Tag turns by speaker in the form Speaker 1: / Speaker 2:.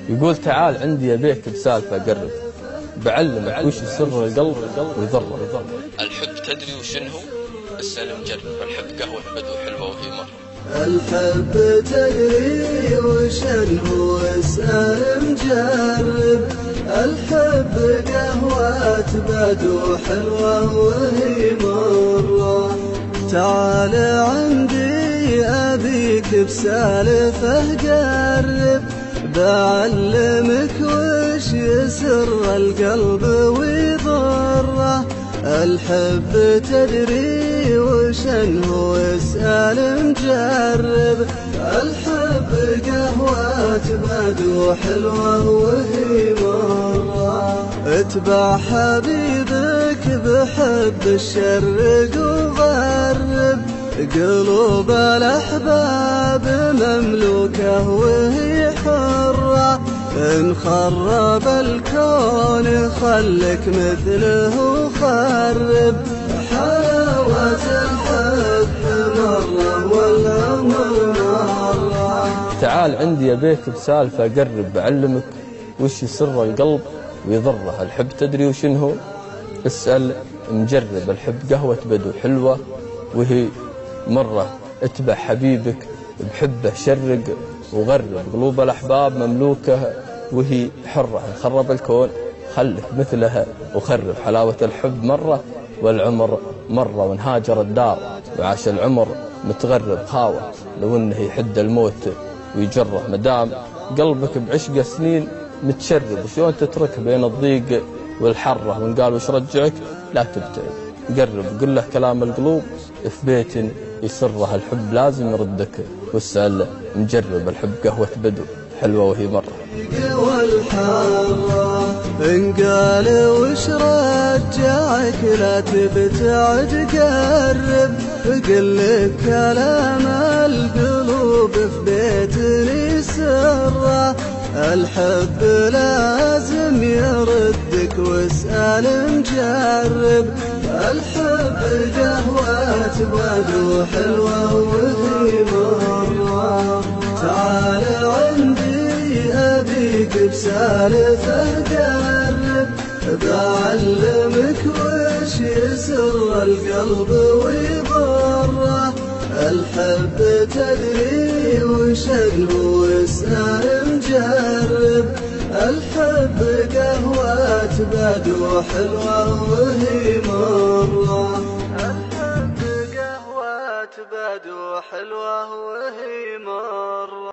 Speaker 1: يقول تعال عندي أبيك بسالفة أقرب، بعلمك وش سر القلب ويضره.
Speaker 2: الحب تدري وشنه؟ اسأل مجرب. الحب قهوة بدو حلوة وهي مرة.
Speaker 3: الحب تدري وشنه؟ اسأل مجرب. الحب قهوة بدو حلوة وهي مرة. تعال عندي أبيك بسالفة قرب، بعلمك وش يسر القلب ويضره. الحب تدري وشنه؟ اسأل مجرب. الحب قهوة بدو حلوة وهي مرة. اتبع حبيبك بحب الشرق وغرب، قلوب الأحباب مملوكة وهي حرة. إن خرب الكون خلك مثله وخرب. حلاوة الحب مرة والأمر مرة.
Speaker 1: تعال عندي أبيك بسالفة أقرب، بعلمك وش سر القلب ويضره. الحب تدري وشنه؟ اسأل مجرب. الحب قهوة بدو حلوة وهي مرة. اتبع حبيبك بحبه شرق وغرب، قلوب الأحباب مملوكة وهي حرة. إن خرب الكون خلك مثلها وخرب. حلاوة الحب مرة والعمر مرة. وانهاجر الدار وعاش العمر متغرب، خاوة لو انه يحد الموت ويجره. مدام قلبك بعشق سنين متشرب، وشلون تترك بين الضيق والحرة؟ وان قال وش رجعك لا تبتعد، قرب قل له كلام القلوب في بيت يسره. الحب لازم يردك واسأل مجرب. الحب قهوة بدو حلوة وهي مرة.
Speaker 3: والحارة إن قال وش رجعك لا تبتعد، قرب قل لك كلام القلوب في بيت يسره. الحب لازم يردك واسأل مجرب. الحب قهوة بدو حلوة وهي مرة. تعال عندي أبيك بسالفة قرب، بعلمك وش يسر القلب ويضره. الحب تدري وشنه؟ اسأل مجرب. الحب قهوة بدو حلوة وهي مرة. الحب قهوة بدو حلوة وهي مرة.